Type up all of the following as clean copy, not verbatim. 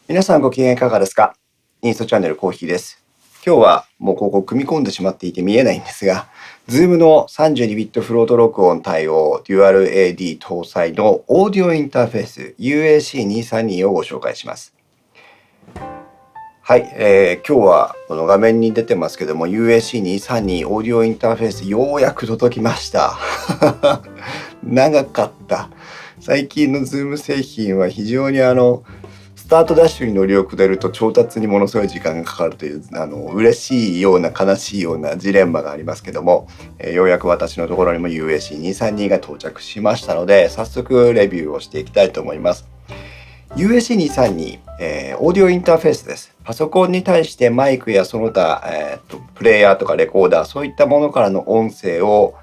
皆さんご機嫌いかがですか？インストチャンネルコーヒーです。今日はもうここ組み込んでしまっていて見えないんですが、Zoom の32ビットフロート録音対応デュアル AD 搭載のオーディオインターフェース UAC232 をご紹介します。はい、今日はこの画面に出てますけども UAC232 オーディオインターフェースようやく届きました長かった。最近の Zoom 製品は非常にスタートダッシュに乗り遅れると調達にものすごい時間がかかるという嬉しいような悲しいようなジレンマがありますけども、ようやく私のところにも UAC232 が到着しましたので、早速レビューをしていきたいと思います。UAC232、オーディオインターフェースです。パソコンに対してマイクやその他、プレイヤーとかレコーダー、そういったものからの音声を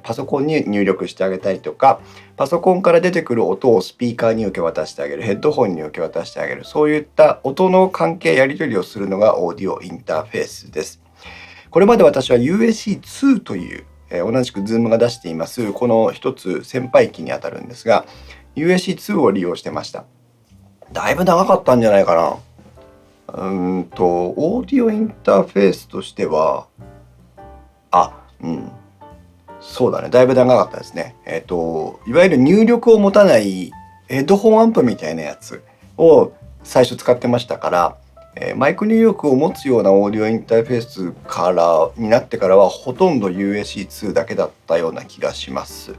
パソコンに入力してあげたりとか、パソコンから出てくる音をスピーカーに受け渡してあげる、ヘッドホンに受け渡してあげる、そういった音の関係やり取りをするのがオーディオインターフェースです。これまで私は UAC2 という、同じく Zoom が出していますこの一つ先輩機にあたるんですが UAC2 を利用してました。だいぶ長かったんじゃないかな。オーディオインターフェースとしてはそうだね、だいぶ長かったですね。いわゆる入力を持たないヘッドホンアンプみたいなやつを最初使ってましたから、マイク入力を持つようなオーディオインターフェースからになってからはほとんど UAC2 だけだったような気がします。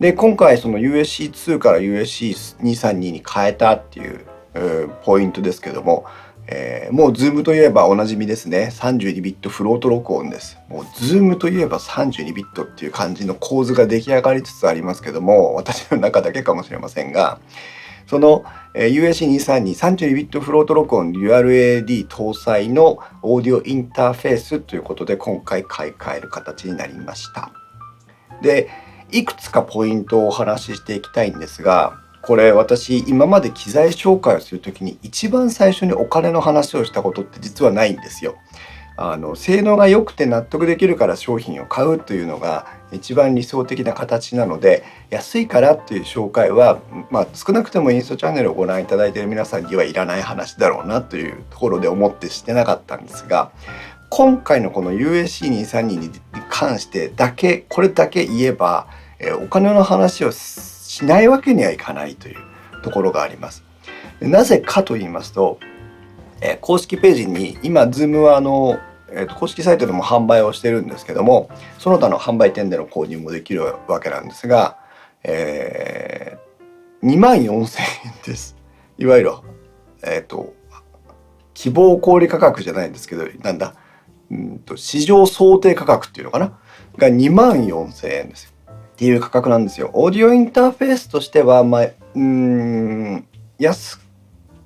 で、今回その UAC2 から UAC232 に変えたっていう、ポイントですけども、もう Zoom といえばおなじみですね。32ビットフロート録音です。もう Zoom といえば32ビットっていう感じの構図が出来上がりつつありますけども、私の中だけかもしれませんが、その UAC232 32ビットフロート録音 DualAD 搭載のオーディオインターフェースということで今回買い替える形になりました。で、いくつかポイントをお話ししていきたいんですが、これ私今まで機材紹介をするときに一番最初にお金の話をしたことって実はないんですよ。性能が良くて納得できるから商品を買うというのが一番理想的な形なので、安いからっていう紹介は、少なくともインストチャンネルをご覧いただいている皆さんにはいらない話だろうなというところで思ってしてなかったんですが、今回のこの UAC232 に関してだけこれだけ言えば、お金の話をしないわけにはいかないというところがあります。なぜかと言いますと、公式ページに今 Zoom は公式サイトでも販売をしてるんですけども、その他の販売店での購入もできるわけなんですが、24,000円です。いわゆる、希望小売価格じゃないんですけど、市場想定価格っていうのかなが24,000円ですよっていう価格なんですよ。オーディオインターフェースとしては、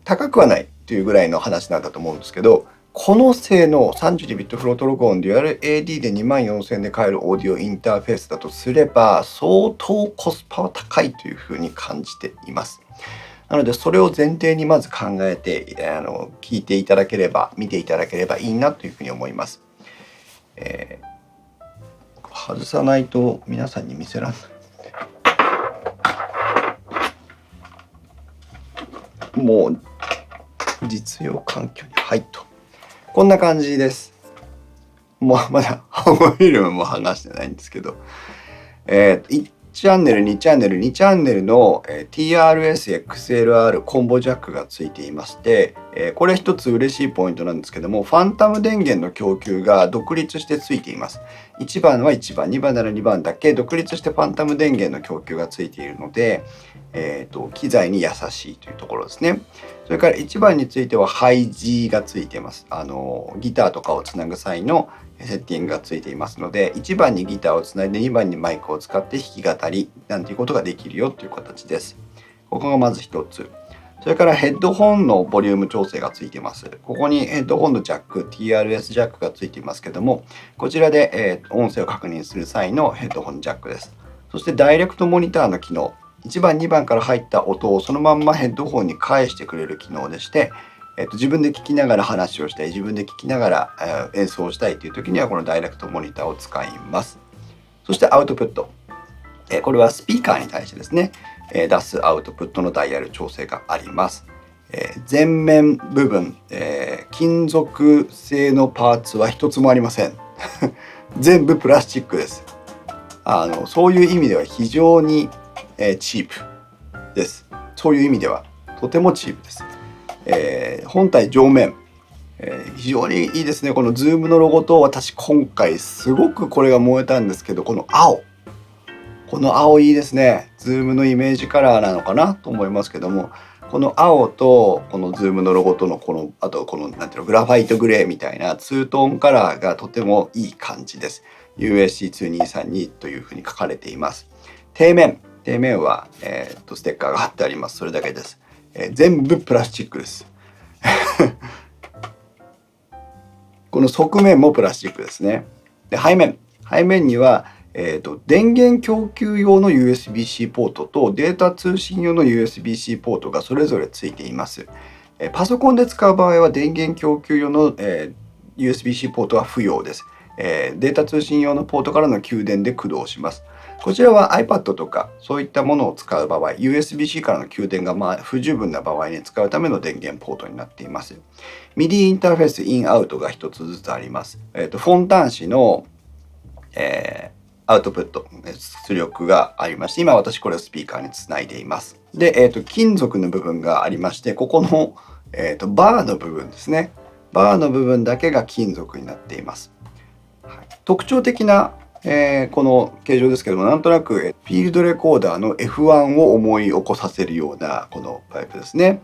高くはないというぐらいの話なんだと思うんですけど、この性能32ビットフロート録音デュアル AD で24,000円で買えるオーディオインターフェースだとすれば相当コスパは高いというふうに感じています。なのでそれを前提にまず考えて聞いていただければ見ていただければいいなというふうに思います。外さないと皆さんに見せられない。もう実用環境に入っとこんな感じです。もうまだ保護フィルムも剥がしてないんですけど、1チャンネル2チャンネル2チャンネルの TRS-XLR コンボジャックがついていまして、これ一つ嬉しいポイントなんですけども、ファンタム電源の供給が独立してついています。1番は1番、2番なら2番だけ独立してファンタム電源の供給がついているので、機材に優しいというところですね。それから1番についてはハイ G がついています。ギターとかをつなぐ際のセッティングがついていますので、1番にギターをつないで2番にマイクを使って弾き語りなんていうことができるよという形です。ここがまず一つ。それからヘッドホンのボリューム調整がついています。ここにヘッドホンのジャック TRS ジャックがついていますけども、こちらで、音声を確認する際のヘッドホンジャックです。そしてダイレクトモニターの機能、1番2番から入った音をそのまんまヘッドホンに返してくれる機能でして、自分で聞きながら話をしたい、自分で聞きながら、演奏したいという時にはこのダイレクトモニターを使います。そしてアウトプット、これはスピーカーに対してですね、出すアウトプットのダイヤル調整があります。前面部分、金属製のパーツは一つもありません。全部プラスチックです。そういう意味では非常に、チープです。そういう意味ではとてもチープです。本体上面、非常にいいですね。このズームのロゴと、私今回すごくこれが燃えたんですけど、この青いいですね。ズームのイメージカラーなのかなと思いますけども、この青とこのズームのロゴとのあとこのなんていうの、グラファイトグレーみたいなツートーンカラーがとてもいい感じです。USC2232 というふうに書かれています。底面は、ステッカーが貼ってあります。それだけです。全部プラスチックです。この側面もプラスチックですね。で、背面には、電源供給用の USB-C ポートとデータ通信用の USB-C ポートがそれぞれついています。パソコンで使う場合は電源供給用の、USB-C ポートは不要です。データ通信用のポートからの給電で駆動します。こちらは iPad とかそういったものを使う場合、USB-C からの給電が不十分な場合に使うための電源ポートになっています。MIDI インターフェースインアウトが一つずつあります。フォン端子の、アウトプット出力がありまして、今私これをスピーカーにつないでいます。で、金属の部分がありまして、ここの、バーの部分ですね。バーの部分だけが金属になっています。特徴的な、この形状ですけども、なんとなくフィールドレコーダーの F1 を思い起こさせるようなこのパイプですね。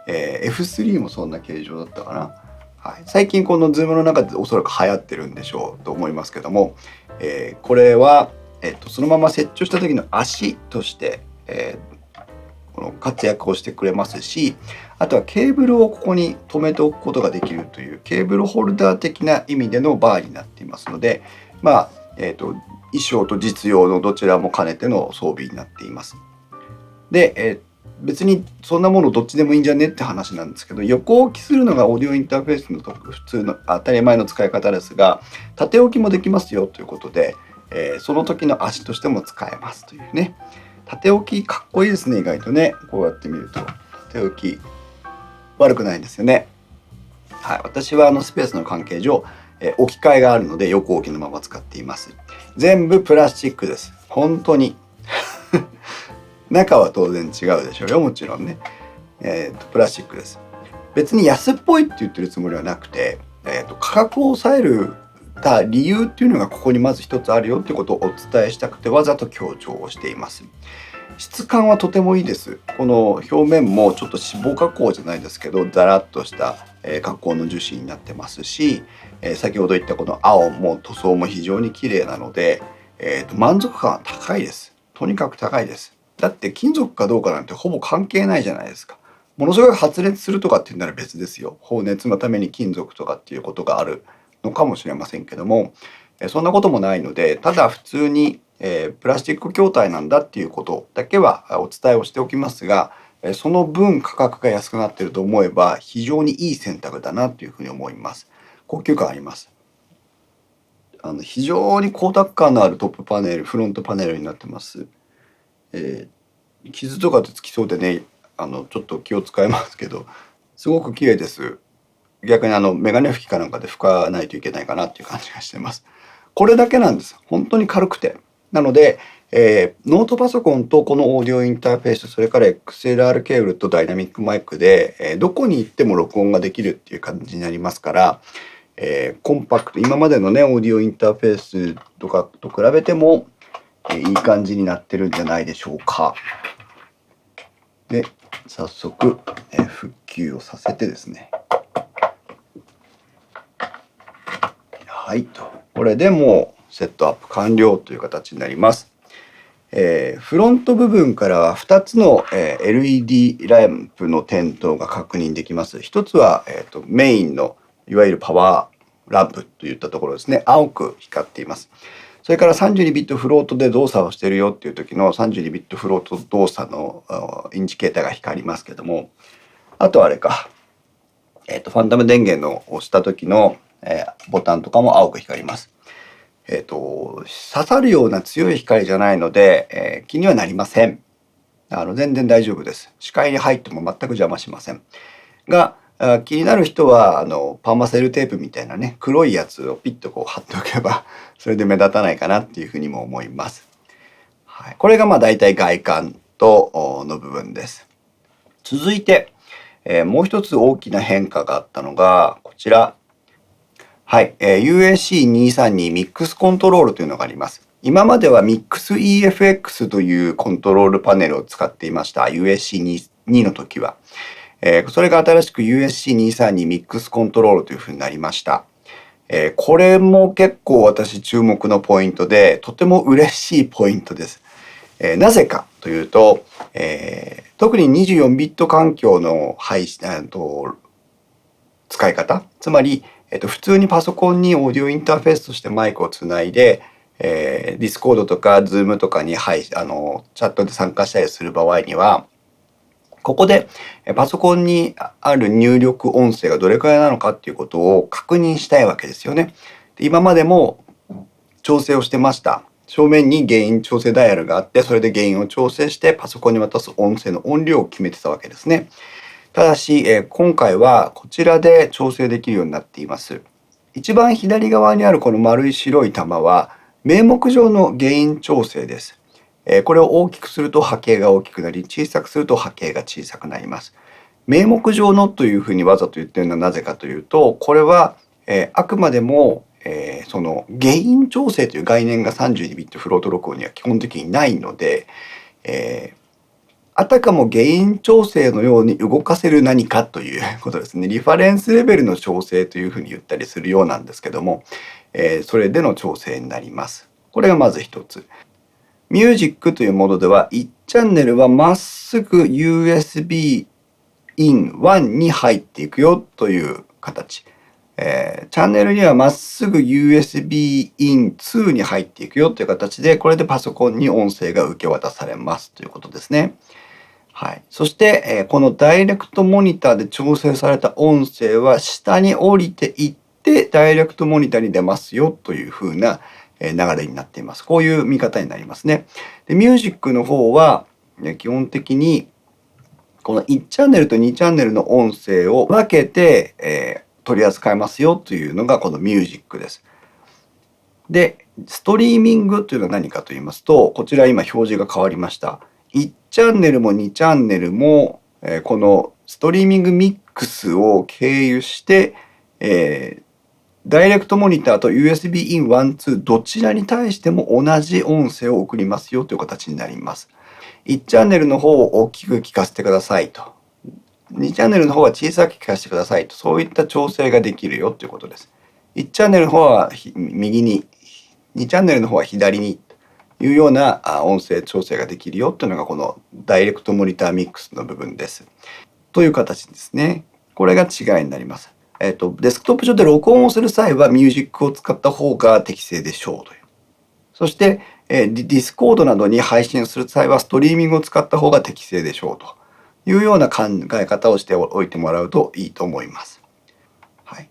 F3 もそんな形状だったかな。はい、最近この Zoom の中でおそらく流行ってるんでしょうと思いますけども、これは、そのまま設置した時の足として、この活躍をしてくれますし、あとはケーブルをここに留めておくことができるというケーブルホルダー的な意味でのバーになっていますので、衣装と実用のどちらも兼ねての装備になっています。で、別にそんなものどっちでもいいんじゃねって話なんですけど、横置きするのがオーディオインターフェースの普通の当たり前の使い方ですが、縦置きもできますよということで、その時の足としても使えますというね。縦置きかっこいいですね。意外とね、こうやって見ると縦置き悪くないんですよね。はい、私はスペースの関係上、置き換えがあるので横置きのまま使っています。全部プラスチックです。本当に中は当然違うでしょうよ、もちろんね。プラスチックです。別に安っぽいって言ってるつもりはなくて、価格を抑える理由っていうのがここにまず一つあるよっていうことをお伝えしたくて、わざと強調をしています。質感はとてもいいです。この表面もちょっと脂肪加工じゃないですけど、ザラッとした、加工の樹脂になってますし、先ほど言ったこの青も塗装も非常に綺麗なので、満足感は高いです。とにかく高いです。だって金属かどうかなんてほぼ関係ないじゃないですか。ものすごい発熱するとかっていうなら別ですよ。放熱のために金属とかっていうことがあるのかもしれませんけども、そんなこともないので、ただ普通に、プラスチック筐体なんだっていうことだけはお伝えをしておきますが、その分価格が安くなっていると思えば非常にいい選択だなというふうに思います。高級感あります。非常に光沢感のあるトップパネル、フロントパネルになってます。傷とかでつきそうでね、ちょっと気を使いますけど、すごく綺麗です。逆にメガネ拭きかなんかで拭かないといけないかなっていう感じがしてます。これだけなんです。本当に軽くて。なので、ノートパソコンとこのオーディオインターフェース、それから XLR ケーブルとダイナミックマイクで、どこに行っても録音ができるっていう感じになりますから、コンパクト、今までのね、オーディオインターフェースとかと比べても、いい感じになってるんじゃないでしょうか。で、早速、復旧をさせてですね。はいと。これでもうセットアップ完了という形になります。フロント部分からは2つの、LED ランプの点灯が確認できます。一つは、メインのいわゆるパワーランプといったところですね。青く光っています。それから32ビットフロートで動作をしているよっていう時の32ビットフロート動作のインジケーターが光りますけども、あとあれか、ファントム電源の押した時の、ボタンとかも青く光ります。刺さるような強い光じゃないので、気にはなりません。全然大丈夫です。視界に入っても全く邪魔しません。が、気になる人はパーマセルテープみたいなね、黒いやつをピッとこう貼っておけばそれで目立たないかなっていうふうにも思います。はい、これが大体外観との部分です。続いて、もう一つ大きな変化があったのがこちら。はい、UAC232 ミックスコントロールというのがあります。今までは MixEFX というコントロールパネルを使っていました。UAC2 の時は。それが新しく USC232 ミックスコントロールというふうになりました。これも結構私注目のポイントで、とても嬉しいポイントです。なぜかというと、特に24ビット環境の使い方、つまり、普通にパソコンにオーディオインターフェースとしてマイクをつないで、ディスコードとか Zoom とかに、チャットで参加したりする場合には、ここでパソコンにある入力音声がどれくらいなのかっていうことを確認したいわけですよね。で、今までも調整をしてました。正面にゲイン調整ダイヤルがあって、それでゲインを調整してパソコンに渡す音声の音量を決めてたわけですね。ただし、今回はこちらで調整できるようになっています。一番左側にあるこの丸い白い玉は名目上のゲイン調整です。これを大きくすると波形が大きくなり、小さくすると波形が小さくなります。名目上のというふうにわざと言ってるのはなぜかというと、これは、あくまでも、そのゲイン調整という概念が32ビットフロート録音には基本的にないので、あたかもゲイン調整のように動かせる何かということですね。リファレンスレベルの調整というふうに言ったりするようなんですけども、それでの調整になります。これがまず一つ。ミュージックというモードでは1チャンネルはまっすぐ USB in 1に入っていくよという形。チャンネルにはまっすぐ USB in 2に入っていくよという形で、これでパソコンに音声が受け渡されますということですね。はい。そして、このダイレクトモニターで調整された音声は下に降りていってダイレクトモニターに出ますよというふうな流れになっています。こういう見方になりますね。で、ミュージックの方は基本的にこの1チャンネルと2チャンネルの音声を分けて、取り扱いますよというのがこのミュージックです。で、ストリーミングというのは何かと言いますと、こちら今表示が変わりました。1チャンネルも2チャンネルも、このストリーミングミックスを経由して、ダイレクトモニターと USB in 1、2どちらに対しても同じ音声を送りますよという形になります。1チャンネルの方を大きく聞かせてくださいと。2チャンネルの方は小さく聞かせてくださいと。そういった調整ができるよということです。1チャンネルの方は右に、2チャンネルの方は左にというような音声調整ができるよというのがこのダイレクトモニターミックスの部分です。という形ですね。これが違いになります。デスクトップ上で録音をする際はミュージックを使った方が適正でしょうという。そして、ディスコードなどに配信する際はストリーミングを使った方が適正でしょうというような考え方をしておいてもらうといいと思います。はい。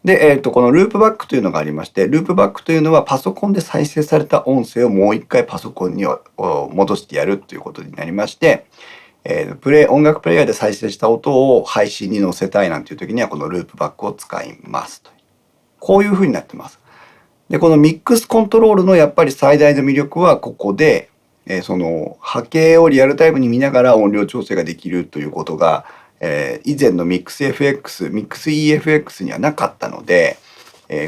で、このループバックというのがありまして、ループバックというのはパソコンで再生された音声をもう一回パソコンに戻してやるということになりまして、音楽プレイヤーで再生した音を配信に載せたいなんていう時にはこのループバックを使いますと。こういうふうになってます。で、このミックスコントロールのやっぱり最大の魅力はここで、その波形をリアルタイムに見ながら音量調整ができるということが、以前のMixEFX にはなかったので、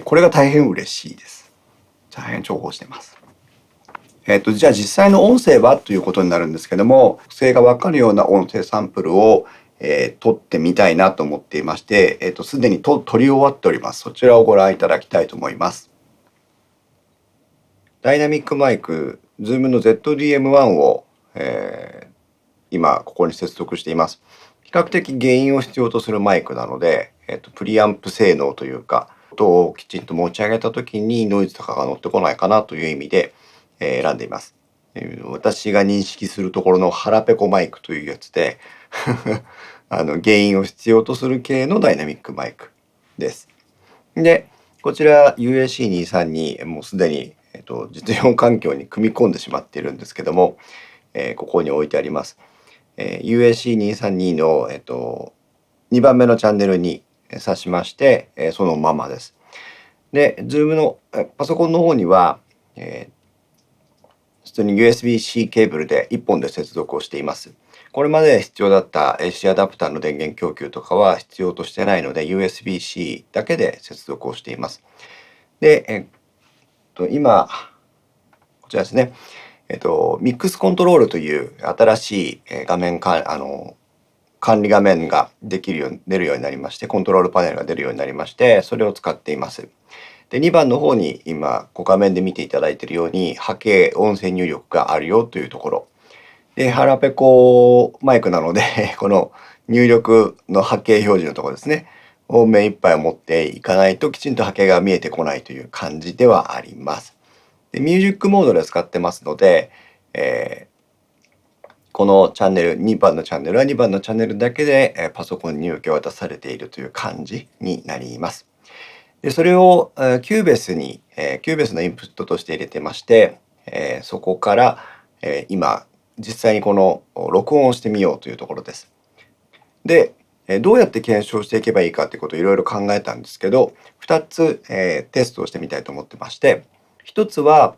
これが大変嬉しいです。大変重宝してます。じゃあ実際の音声はということになるんですけども、特性がわかるような音声サンプルを、取ってみたいなと思っていまして、すでに取り終わっております。そちらをご覧いただきたいと思います。ダイナミックマイク、Zoom の ZDM1 を、今ここに接続しています。比較的ゲインを必要とするマイクなので、プリアンプ性能というか、音をきちんと持ち上げた時にノイズとかが乗ってこないかなという意味で、選んでいます。私が認識するところの腹ペコマイクというやつでゲインを必要とする系のダイナミックマイクです。で、こちら UAC232 もうすでに、実用環境に組み込んでしまっているんですけども、ここに置いてあります。UAC232 の、2番目のチャンネルに挿しまして、そのままです。で、Zoom のパソコンの方には、普通に USB-C ケーブルで1本で接続をしています。これまで必要だった AC アダプターの電源供給とかは必要としてないので USB-C だけで接続をしています。で、今、こちらですね。ミックスコントロールという新しい画面管理画面が出るようになりまして、コントロールパネルが出るようになりまして、それを使っています。で、2番の方に今、画面で見ていただいているように、波形音声入力があるよというところ。で、腹ペコマイクなので、この入力の波形表示のところですね、を目いっぱい持っていかないときちんと波形が見えてこないという感じではあります。で、ミュージックモードで使ってますので、このチャンネル、2番のチャンネルは2番のチャンネルだけでパソコンに入力が渡されているという感じになります。で、それをキューベースのインプットとして入れてまして、そこから今、実際にこの録音をしてみようというところです。で、どうやって検証していけばいいかということをいろいろ考えたんですけど、2つテストをしてみたいと思ってまして、1つは、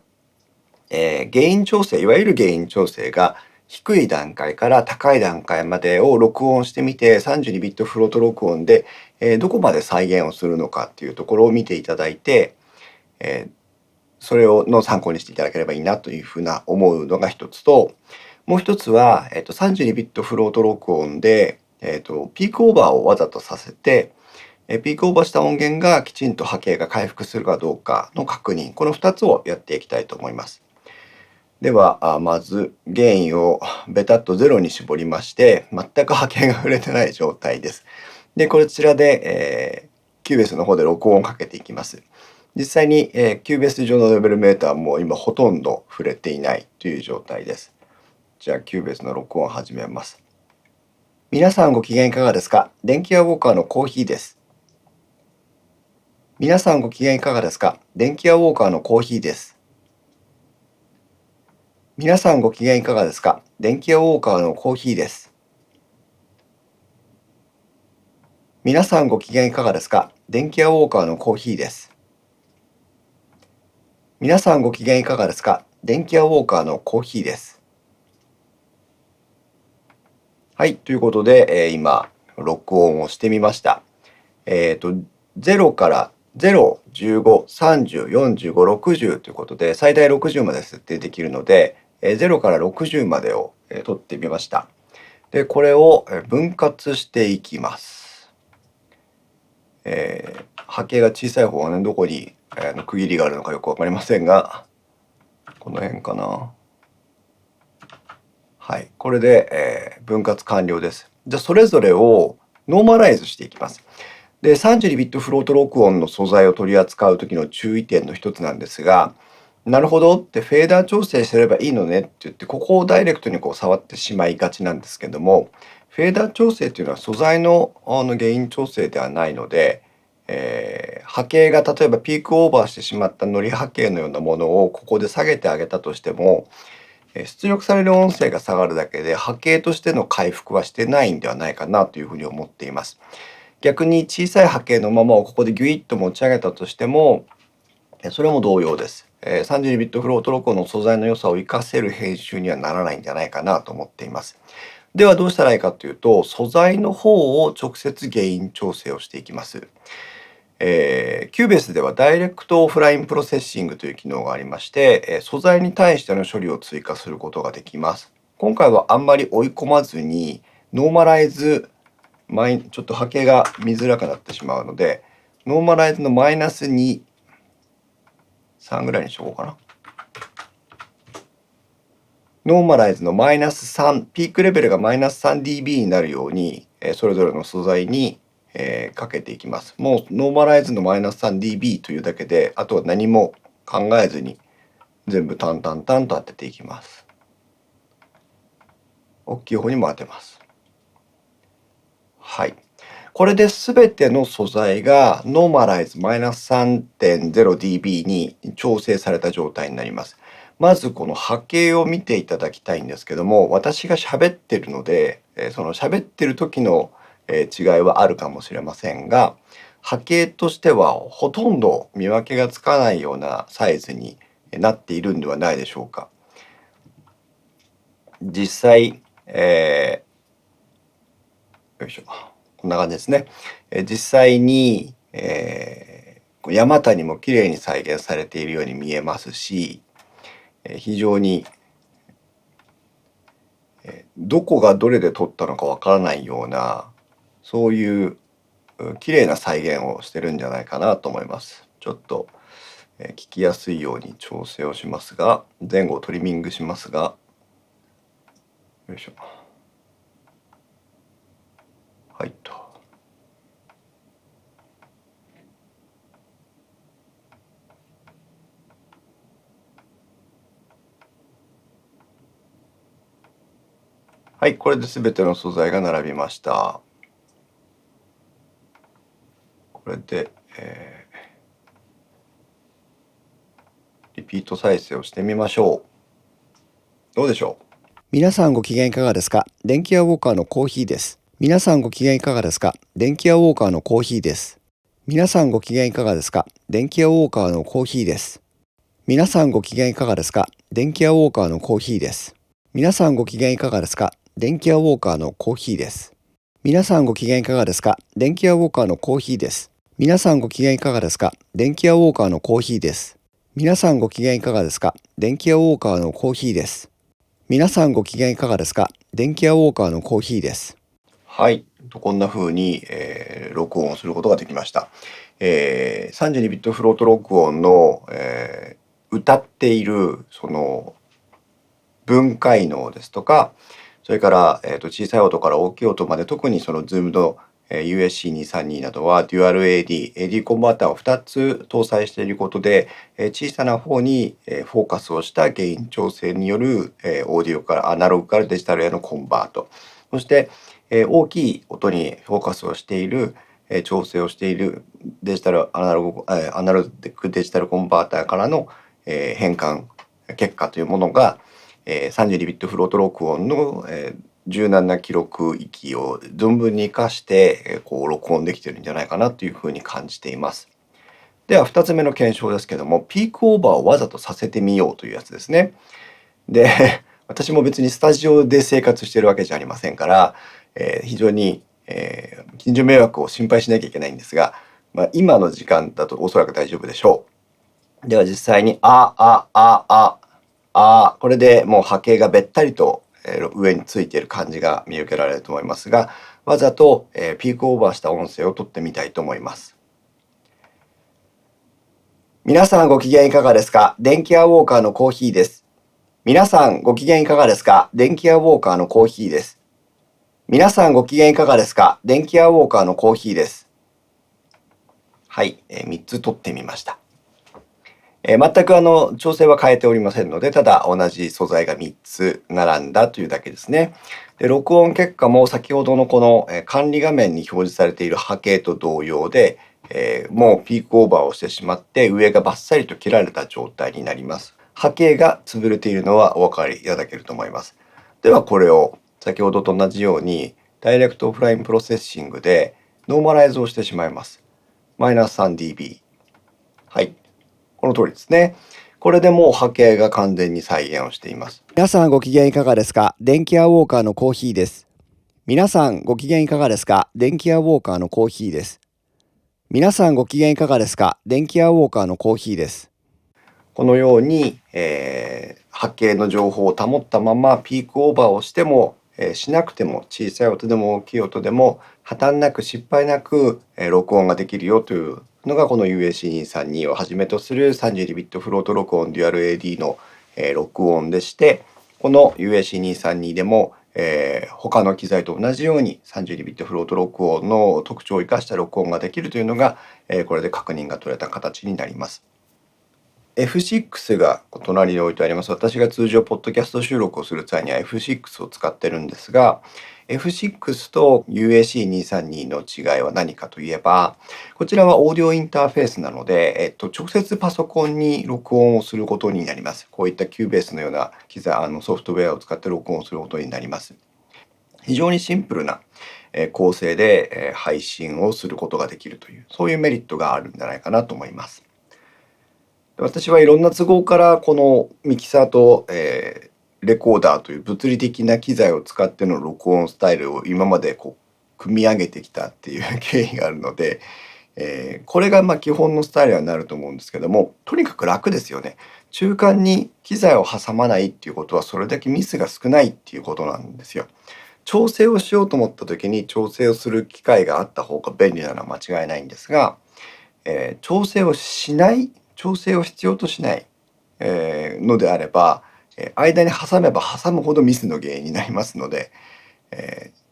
ゲイン調整、いわゆるゲイン調整が低い段階から高い段階までを録音してみて、32ビットフロート録音でどこまで再現をするのかっていうところを見ていただいて、それの参考にしていただければいいなというふうな思うのが一つと、もう一つは、32ビットフロート録音で、ピークオーバーをわざとさせて、ピークオーバーした音源がきちんと波形が回復するかどうかの確認、この2つをやっていきたいと思います。では、まずゲインをベタッとゼロに絞りまして、全く波形が触れてない状態です。で、こちらで、キューベースの方で録音をかけていきます。実際に、キューベース上のレベルメーターも今ほとんど触れていないという状態です。じゃあ、キューベースの録音を始めます。皆さんご機嫌いかがですか？電気屋ウォーカーのコーヒーです。皆さんご機嫌いかがですか？電気屋ウォーカーのコーヒーです。皆さんご機嫌いかがですか？電気屋ウォーカーのコーヒーです。皆さんご機嫌いかがですか？電気屋ウォーカーのコーヒーです。皆さんご機嫌いかがですか？電気屋ウォーカーのコーヒーです。はい、ということで、今、録音をしてみました。0から0、15、30、45、60ということで、最大60まで設定できるので、0から60までを取ってみました。で、これを分割していきます。波形が小さい方はね、どこに区切りがあるのかよくわかりませんが、この辺かな。はい、これで、分割完了です。じゃあ、それぞれをノーマライズしていきます。で、32ビットフロート録音の素材を取り扱う時の注意点の一つなんですが、なるほどってフェーダー調整すればいいのねって言って、ここをダイレクトに触ってしまいがちなんですけども、フェーダー調整っていうのは素材のゲイン調整ではないので、波形が例えばピークオーバーしてしまったノリ波形のようなものをここで下げてあげたとしても、出力される音声が下がるだけで波形としての回復はしてないんではないかなというふうに思っています。逆に小さい波形のままをここでギュイッと持ち上げたとしても、それも同様です。32ビットフロート録音の素材の良さを活かせる編集にはならないんじゃないかなと思っています。ではどうしたらいいかというと、素材の方を直接ゲイン調整をしていきます。Cubase ではダイレクトオフラインプロセッシングという機能がありまして、素材に対しての処理を追加することができます。今回はあんまり追い込まずに、ノーマライズ、ちょっと波形が見づらくなってしまうので、ノーマライズのマイナス2、3ぐらいにしとこうかな。ノーマライズのマイナス3、ピークレベルがマイナス 3dB になるように、それぞれの素材にかけていきます。もうノーマライズのマイナス 3dB というだけで、あとは何も考えずに全部タンタンタンと当てていきます。大きい方にも当てます。はい。これで全ての素材がノーマライズマイナス 3.0dB に調整された状態になります。まずこの波形を見ていただきたいんですけども、私が喋ってるので、その喋ってる時の違いはあるかもしれませんが、波形としてはほとんど見分けがつかないようなサイズになっているんではないでしょうか。実際、よいしょ、こんな感じですね。実際に、山谷も綺麗に再現されているように見えますし、非常にどこがどれで撮ったのかわからないような、そういう綺麗な再現をしてるんじゃないかなと思います。ちょっと聞きやすいように調整をしますが、前後トリミングしますが、よいしょ。はいと。はい、これで全ての素材が並びました。これで、リピート再生をしてみましょう。どうでしょう。皆さんご機嫌いかがですか？電気屋ウォーカーのコーヒーです。皆さんご機嫌いかがですか？電気屋ウォーカーのコーヒーです。皆さんご機嫌いかがですか？電気屋ウォーカーのコーヒーです。皆さんご機嫌いかがですか？電気屋ウォーカーのコーヒーです。皆さんご機嫌いかがですか？電気屋ウォーカーのコーヒーです。皆さんご機嫌いかがですか？電気屋ウォーカーのコーヒーです。皆さんご機嫌いかがですか？電気屋ウォーカーのコーヒーです。皆さんご機嫌いかがですか？電気屋ウォーカーのコーヒーです。皆さんご機嫌いかがですか？電気屋ウォーカーのコーヒーです。はい、こんな風に、録音をすることができました。32ビットフロート録音の、歌っているその分解能ですとか、それから、小さい音から大きい音まで、特にその Zoom の USC232 などはデュアル AD コンバーターを2つ搭載していることで、小さな方にフォーカスをしたゲイン調整によるオーディオからアナログからデジタルへのコンバート、そして大きい音にフォーカスをしている調整をしているデジタルアナログデジタルコンバーターからの変換結果というものが32ビットフロート録音の柔軟な記録域を存分に生かしてこう録音できてるんじゃないかなというふうに感じています。では2つ目の検証ですけども、ピークオーバーをわざとさせてみようというやつですね。で私も別にスタジオで生活してるわけじゃありませんから、非常に、近所迷惑を心配しなきゃいけないんですが、今の時間だとおそらく大丈夫でしょう。では実際にこれでもう波形がべったりと上についている感じが見受けられると思いますが、わざとピークオーバーした音声を取ってみたいと思います。皆さんご機嫌いかがですか？電気屋ウォーカーのコーヒーです。皆さんご機嫌いかがですか？電気屋ウォーカーのコーヒーです。皆さんご機嫌いかがですか？電気屋ウォーカーのコーヒーです。はい、3つ取ってみました。全く調整は変えておりませんので、ただ同じ素材が3つ並んだというだけですね。で、録音結果も先ほどのこの管理画面に表示されている波形と同様で、もうピークオーバーをしてしまって上がバッサリと切られた状態になります。波形が潰れているのはお分かりいただけると思います。ではこれを先ほどと同じようにダイレクトオフラインプロセッシングでノーマライズをしてしまいます。マイナス 3dB。はい。この通りですね。これでもう波形が完全に再現をしています。皆さんご機嫌いかがですか？電気屋ウォーカーのコーヒーです。皆さんご機嫌いかがですか？電気屋ウォーカーのコーヒーです。皆さんご機嫌いかがですか？電気屋ウォーカーのコーヒーです。このように、波形の情報を保ったままピークオーバーをしても、しなくても小さい音でも大きい音でも破綻なく失敗なく、録音ができるよというのがこの UAC232 をはじめとする32ビットフロート録音デュアル AD の、録音でして、この UAC232 でも、他の機材と同じように32ビットフロート録音の特徴を生かした録音ができるというのが、これで確認が取れた形になります。F6 が隣に置いてあります。私が通常ポッドキャスト収録をする際には F6 を使ってるんですが、F6 と UAC232 の違いは何かといえば、こちらはオーディオインターフェースなので、直接パソコンに録音をすることになります。こういったキューベースのようなソフトウェアを使って録音することになります。非常にシンプルな構成で配信をすることができるという、そういうメリットがあるんじゃないかなと思います。私はいろんな都合からこのミキサーと、レコーダーという物理的な機材を使っての録音スタイルを今まで組み上げてきたっていう経緯があるので、これが基本のスタイルになると思うんですけども、とにかく楽ですよね。中間に機材を挟まないっていうことはそれだけミスが少ないっていうことなんですよ。調整をしようと思った時に調整をする機会があった方が便利なのは間違いないんですが、調整を必要としない、のであれば、間に挟めば挟むほどミスの原因になりますので、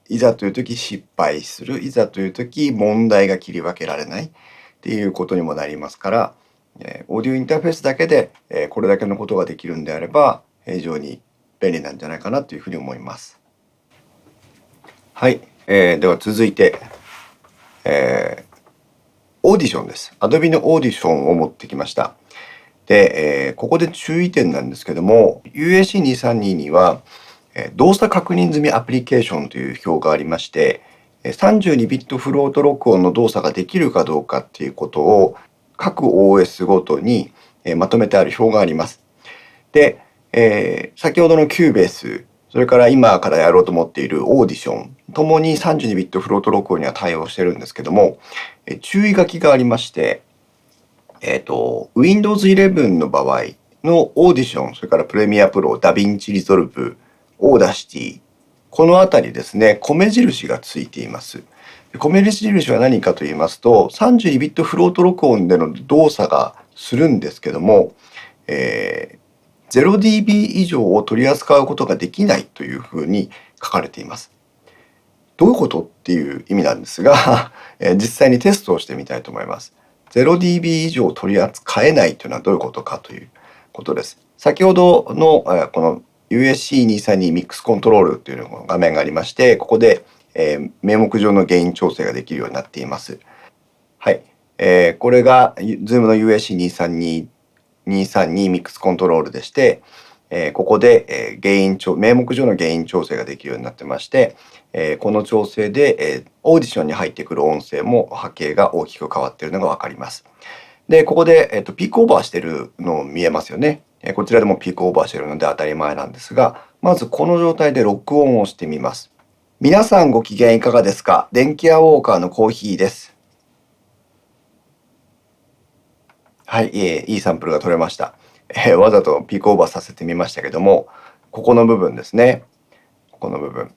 いざという時失敗する、いざという時問題が切り分けられないっていうことにもなりますから、オーディオインターフェースだけで、これだけのことができるんであれば非常に便利なんじゃないかなというふうに思います。はい、では続いて、オーディションです。Adobe のオーディションを持ってきました。で、ここで注意点なんですけども、UAC232 には、動作確認済みアプリケーションという表がありまして、32ビットフロート録音の動作ができるかどうかっていうことを各 OS ごとにまとめてある表があります。で、先ほどの Cubase、それから今からやろうと思っているオーディション、ともに32ビットフロート録音には対応してるんですけども、注意書きがありまして、Windows 11の場合のオーディション、それからプレミアプロ、ダヴィンチリゾルブ、オーダーシティ、このあたりですね、米印がついています。米印は何かと言いますと、32ビットフロート録音での動作がするんですけども、0dB 以上を取り扱うことができないというふうに書かれています。どういうことっていう意味なんですが、実際にテストをしてみたいと思います。0dB 以上取り扱えないというのはどういうことかということです。先ほどのこの USC232 ミックスコントロールというの画面がありまして、ここで名目上のゲイン調整ができるようになっています。はい。これが Zoom の USC232 232ミックスコントロールでして、ここで名目上のゲイン調整ができるようになってまして、この調整でオーディションに入ってくる音声も波形が大きく変わっているのが分かります。で、ここで、ピークオーバーしてるの見えますよね。こちらでもピークオーバーしてるので当たり前なんですが、まずこの状態で録音をしてみます。皆さんご機嫌いかがですか？電気屋ウォーカーのコーヒーです。はい、いいサンプルが取れました。わざとピークオーバーさせてみましたけども、ここの部分ですね。ここの部分。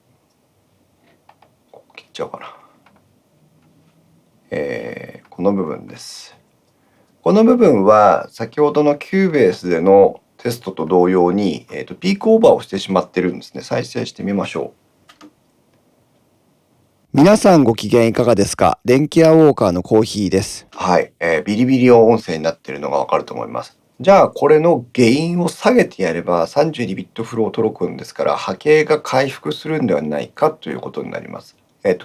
ここ切っちゃおうかな。この部分です。この部分は先ほどの Cubase でのテストと同様に、ピークオーバーをしてしまってるんですね。再生してみましょう。皆さんご機嫌いかがですか？電気屋ウォーカーのコーヒーです。はい、ビリビリ音声になっているのがわかると思います。じゃあこれのゲインを下げてやれば32ビットフロート録音ですから波形が回復するんではないかということになります。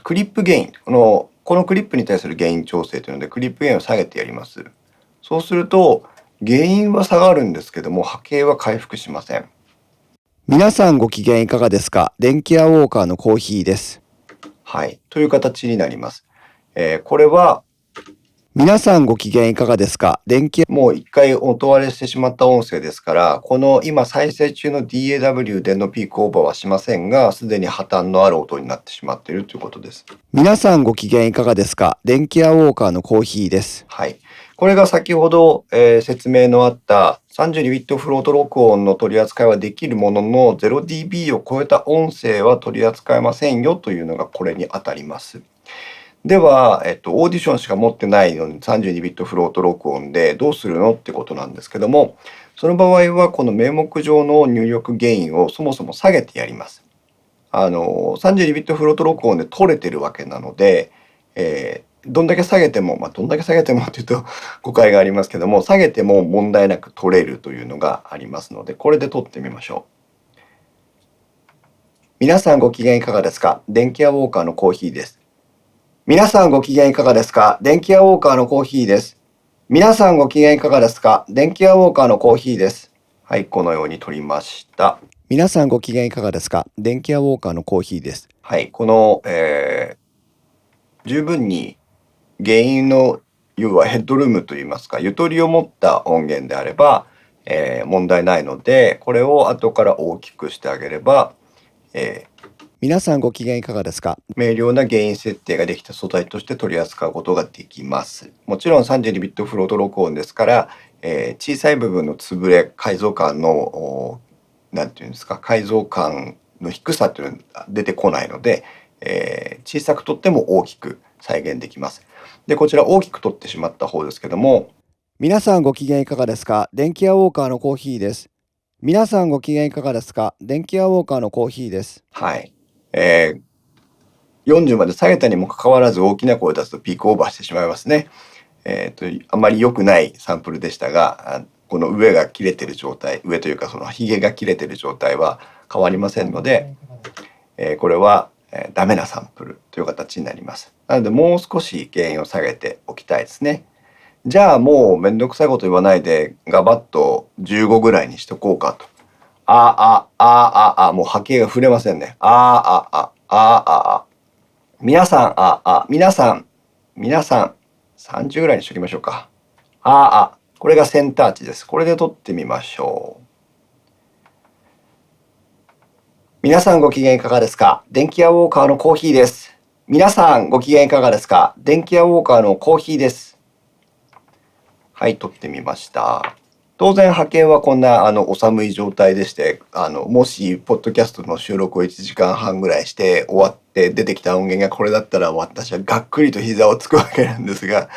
クリップゲイン、このクリップに対するゲイン調整というのでクリップゲインを下げてやります。そうするとゲインは下がるんですけども波形は回復しません。皆さんご機嫌いかがですか？電気屋ウォーカーのコーヒーです。はい、という形になります。これは皆さんご機嫌いかがですか？もう一回音割れしてしまった音声ですから、この今再生中の DAW でのピークオーバーはしませんが、すでに破綻のある音になってしまっているということです。皆さんご機嫌いかがですか？電気屋ウォーカーのコーヒーです。はい。これが先ほど、説明のあった32ビットフロート録音の取り扱いはできるものの 0dB を超えた音声は取り扱えませんよというのがこれに当たります。では、オーディションしか持ってないのに32ビットフロート録音でどうするのってことなんですけども、その場合はこの名目上の入力ゲインをそもそも下げてやります。32ビットフロート録音で取れてるわけなので、どんだけ下げても、どんだけ下げてもっていうと誤解がありますけども、下げても問題なく取れるというのがありますので、これで取ってみましょう。皆さんご機嫌いかがですか？電気屋ウォーカーのコーヒーです。皆さんご機嫌いかがですか？電気屋ウォーカーのコーヒーです。皆さんご機嫌いかがですか？電気屋ウォーカーのコーヒーです。はい、このように取りました。皆さんご機嫌いかがですか？電気屋ウォーカーのコーヒーです。はい、この、十分に原因の要はヘッドルームといいますか、ゆとりを持った音源であれば、問題ないので、これを後から大きくしてあげれば、皆さんご機嫌いかがですか？明瞭な原因設定ができた素材として取り扱うことができます。もちろん32ビットフロート録音ですから、小さい部分の潰れ、解像感のなんていうんですか、解像感の低さというのは出てこないので、小さく取っても大きく再現できます。で、こちら大きく取ってしまった方ですけども、皆さんご機嫌いかがですか？電気屋ウォーカーのコーヒーです。皆さんご機嫌いかがですか？電気屋ウォーカーのコーヒーです。はい。40まで下げたにもかかわらず大きな声を出すとピークオーバーしてしまいますね。あまり良くないサンプルでしたが、この上が切れてる状態、上というかそのヒゲが切れてる状態は変わりませんので、これは、ダメなサンプルという形になります。なのでもう少しゲインを下げておきたいですね。じゃあもうめんどくさいこと言わないでガバッと15ぐらいにしとこうかと。もう波形が触れませんね。皆さん、皆さん、30ぐらいにしときましょうか。これがセンター値です。これで取ってみましょう。皆さんご機嫌いかがですか？電気屋ウォーカーのコーヒーです。皆さんご機嫌いかがですか？電気屋ウォーカーのコーヒーです。はい、取ってみました。当然波形はこんなお寒い状態でして、もしポッドキャストの収録を1時間半ぐらいして終わって出てきた音源がこれだったら私はがっくりと膝をつくわけなんですが、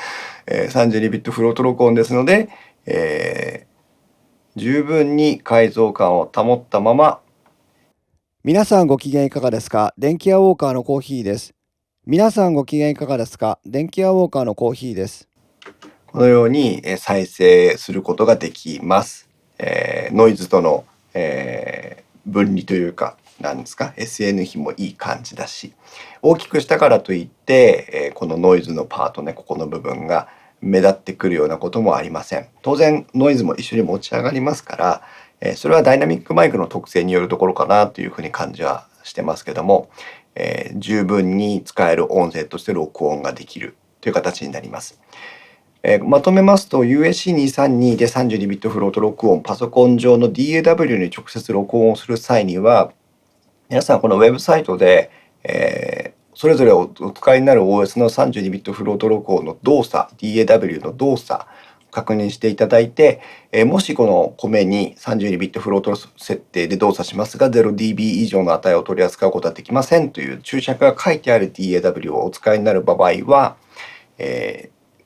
32ビットフロート録音ですので、十分に解像感を保ったまま、皆さんご機嫌いかがですか？電気屋ウォーカーのコーヒーです。皆さんご機嫌いかがですか？電気屋ウォーカーのコーヒーです。このように再生することができます。ノイズとの、分離というか、なんですか、SN 比もいい感じだし、大きくしたからといって、このノイズのパートね、ここの部分が目立ってくるようなこともありません。当然ノイズも一緒に持ち上がりますから、それはダイナミックマイクの特性によるところかなというふうに感じはしてますけども、十分に使える音声として録音ができるという形になります。まとめますと USC232 で32ビットフロート録音、パソコン上の DAW に直接録音をする際には、皆さんこのウェブサイトで、それぞれお使いになる OS の32ビットフロート録音の動作、DAW の動作を確認していただいて、もしこの米に32ビットフロート設定で動作しますが 0dB 以上の値を取り扱うことはできませんという注釈が書いてある DAW をお使いになる場合は、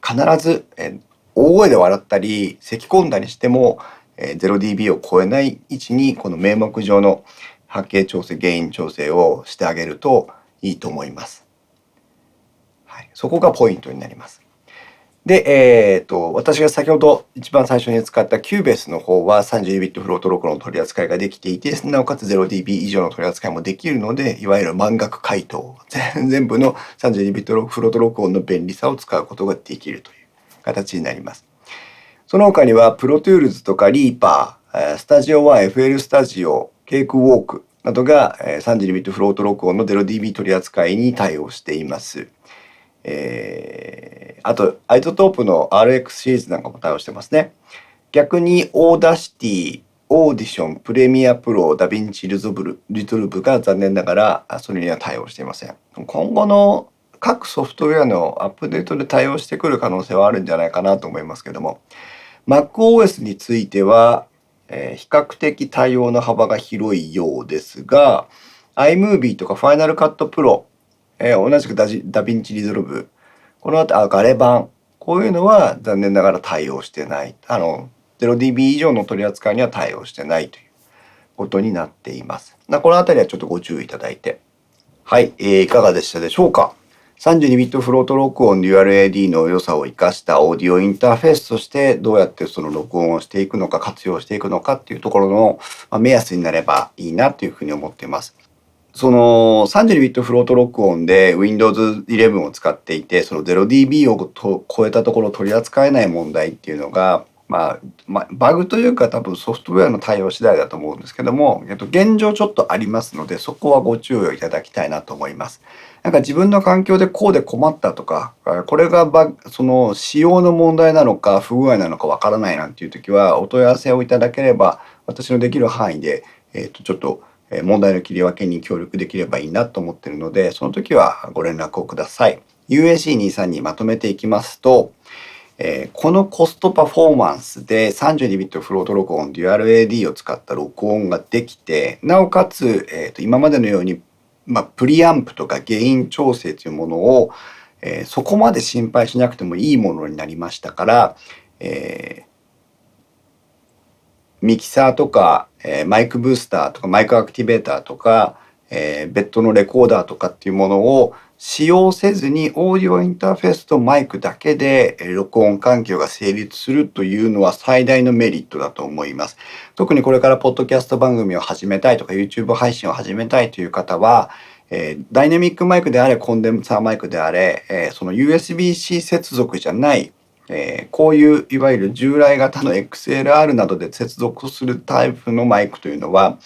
必ず、大声で笑ったり咳き込んだりしても、0dB を超えない位置にこの名目上の波形調整、ゲイン調整をしてあげるといいと思います。はい、そこがポイントになります。で、私が先ほど一番最初に使ったキューベースの方は32ビットフロート録音の取り扱いができていて、なおかつ 0dB 以上の取り扱いもできるので、いわゆる満額回答、全部の32ビットフロート録音の便利さを使うことができるという形になります。その他には、プロトゥールズとかリーパー、スタジオ1、FL スタジオ、ケークウォークなどが32ビットフロート録音の 0dB 取り扱いに対応しています。あと、アイゾトープの RX シリーズなんかも対応してますね。逆に、オーダーシティ、オーディション、プレミアプロ、ダヴィンチリゾルブが残念ながらそれには対応していません。今後の各ソフトウェアのアップデートで対応してくる可能性はあるんじゃないかなと思いますけども、MacOS については、比較的対応の幅が広いようですが、iMovie とか Final Cut Pro、同じくダヴィンチリゾルブ、この後、ガレ版、こういうのは残念ながら対応してない。0dB 以上の取り扱いには対応してないということになっています。このあたりはちょっとご注意いただいて。はい、いかがでしたでしょうか。32ビットフロート録音 DualAD の良さを生かしたオーディオインターフェースとしてどうやってその録音をしていくのか活用していくのかっていうところの目安になればいいなというふうに思っています。その32ビットフロート録音で Windows 11を使っていてその 0dB を超えたところを取り扱えない問題っていうのがバグというか多分ソフトウェアの対応次第だと思うんですけども、現状ちょっとありますのでそこはご注意をいただきたいなと思います。なんか自分の環境でこうで困ったとか、これがその仕様の問題なのか不具合なのかわからないなんていう時はお問い合わせをいただければ私のできる範囲で、ちょっと問題の切り分けに協力できればいいなと思っているのでその時はご連絡をください。UAC23 にまとめていきますと、このコストパフォーマンスで32ビットフロート録音 DualAD を使った録音ができてなおかつ、今までのように、プリアンプとかゲイン調整というものを、そこまで心配しなくてもいいものになりましたから、ミキサーとか、マイクブースターとかマイクアクティベーターとか、別途のレコーダーとかっていうものを使用せずにオーディオインターフェースとマイクだけで録音環境が成立するというのは最大のメリットだと思います。特にこれからポッドキャスト番組を始めたいとか YouTube 配信を始めたいという方は、ダイナミックマイクであれコンデンサーマイクであれ、その USB-C 接続じゃないこういういわゆる従来型の XLR などで接続するタイプのマイクというのは、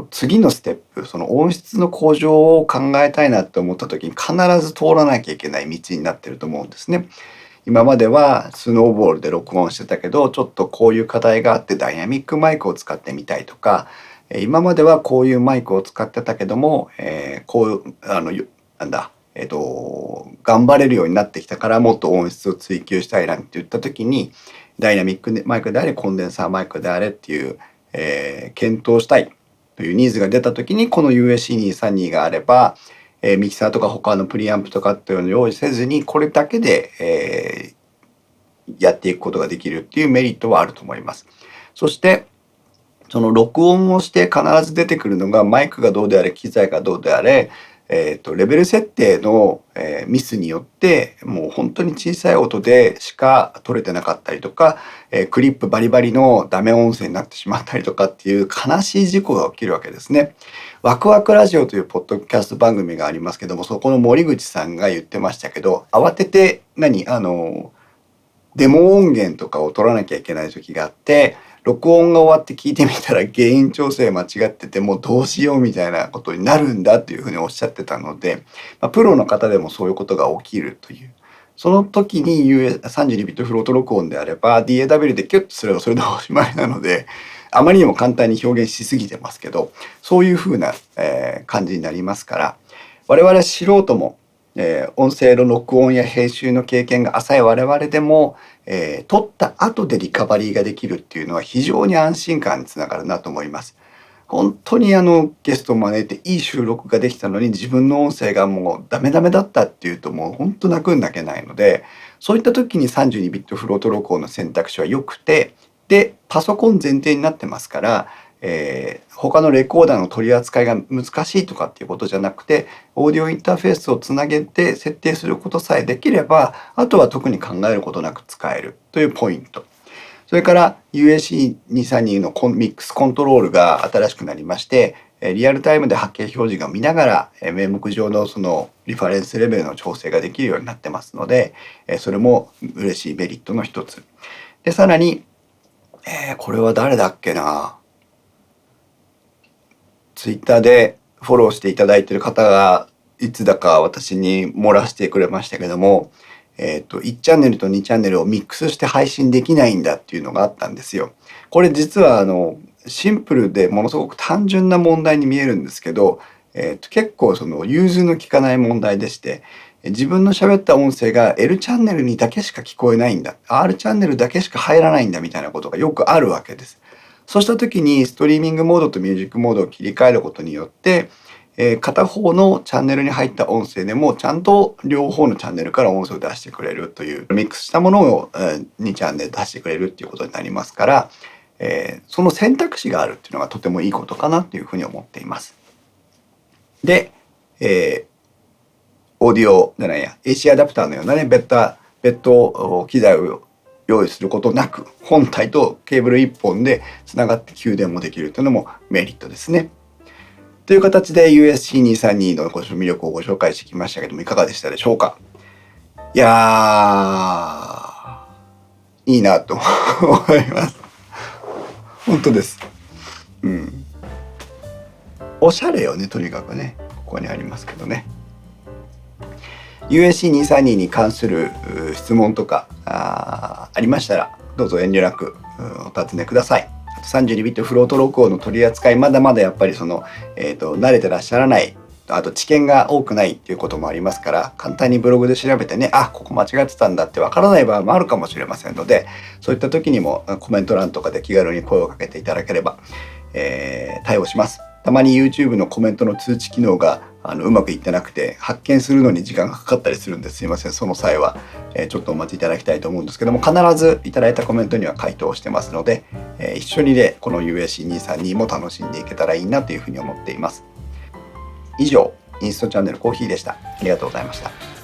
次のステップその音質の向上を考えたいなって思った時に必ず通らなきゃいけない道になってると思うんですね。今まではスノーボールで録音してたけどちょっとこういう課題があってダイナミックマイクを使ってみたいとか今まではこういうマイクを使ってたけども、こうなんだ頑張れるようになってきたからもっと音質を追求したいなんて言った時にダイナミックマイクであれコンデンサーマイクであれっていう、検討したいというニーズが出た時にこの UAC232 があれば、ミキサーとか他のプリアンプとかっていうのを用意せずにこれだけで、やっていくことができるっていうメリットはあると思います。そしてその録音をして必ず出てくるのがマイクがどうであれ機材がどうであれレベル設定の、ミスによってもう本当に小さい音でしか取れてなかったりとか、クリップバリバリのダメ音声になってしまったりとかっていう悲しい事故が起きるわけですね。ワクワクラジオというポッドキャスト番組がありますけどもそこの森口さんが言ってましたけど慌ててデモ音源とかを取らなきゃいけない時があって録音が終わって聞いてみたら原因調整間違っててもうどうしようみたいなことになるんだっていうふうにおっしゃってたので、プロの方でもそういうことが起きるというその時に 32ビットフロート録音であれば DAW でキュッとすればそれでおしまいなのであまりにも簡単に表現しすぎてますけどそういうふうな、感じになりますから我々素人も音声の録音や編集の経験が浅い我々でも、撮った後でリカバリーができるっていうのは非常に安心感につながるなと思います。本当にゲストを招いていい収録ができたのに自分の音声がもうダメダメだったっていうともう本当泣くんだけないのでそういった時に32ビットフロート録音の選択肢は良くてでパソコン前提になってますから他のレコーダーの取り扱いが難しいとかっていうことじゃなくてオーディオインターフェースをつなげて設定することさえできればあとは特に考えることなく使えるというポイント。それから UAC232 のミックスコントロールが新しくなりましてリアルタイムで波形表示が見ながら名目上のそのリファレンスレベルの調整ができるようになってますのでそれも嬉しいメリットの一つでさらにこれは誰だっけなツイッターでフォローしていただいている方がいつだか私に漏らしてくれましたけども、1チャンネルと2チャンネルをミックスして配信できないんだっていうのがあったんですよ。これ実はシンプルでものすごく単純な問題に見えるんですけど、結構その融通の利かない問題でして自分の喋った音声が L チャンネルにだけしか聞こえないんだ R チャンネルだけしか入らないんだみたいなことがよくあるわけです。そうした時にストリーミングモードとミュージックモードを切り替えることによって、片方のチャンネルに入った音声でもちゃんと両方のチャンネルから音声を出してくれるというミックスしたものを2チャンネル出してくれるっていうことになりますから、その選択肢があるっていうのがとてもいいことかなというふうに思っています。で、オーディオじゃないや AC アダプターのようなね別途機材を用意することなく本体とケーブル1本でつながって給電もできるというのもメリットですね。という形で USC232 の魅力をご紹介してきましたけどもいかがでしたでしょうか。いやーいいなと思います。本当です。おしゃれよねとにかくね。ここにありますけどね。USC232 に関する質問とかありましたらどうぞ遠慮なくお尋ねください。32ビットフロート録音の取り扱いまだまだやっぱり慣れてらっしゃらない、あと知見が多くないっていうこともありますから、簡単にブログで調べてね、ここ間違ってたんだってわからない場合もあるかもしれませんので、そういった時にもコメント欄とかで気軽に声をかけていただければ、対応します。たまに YouTube のコメントの通知機能がうまくいってなくて発見するのに時間がかかったりするんです。すいません。その際は、ちょっとお待ちいただきたいと思うんですけども、必ずいただいたコメントには回答してますので、一緒にねこの USC232 も楽しんでいけたらいいなというふうに思っています。以上インストチャンネルコーヒーでした。ありがとうございました。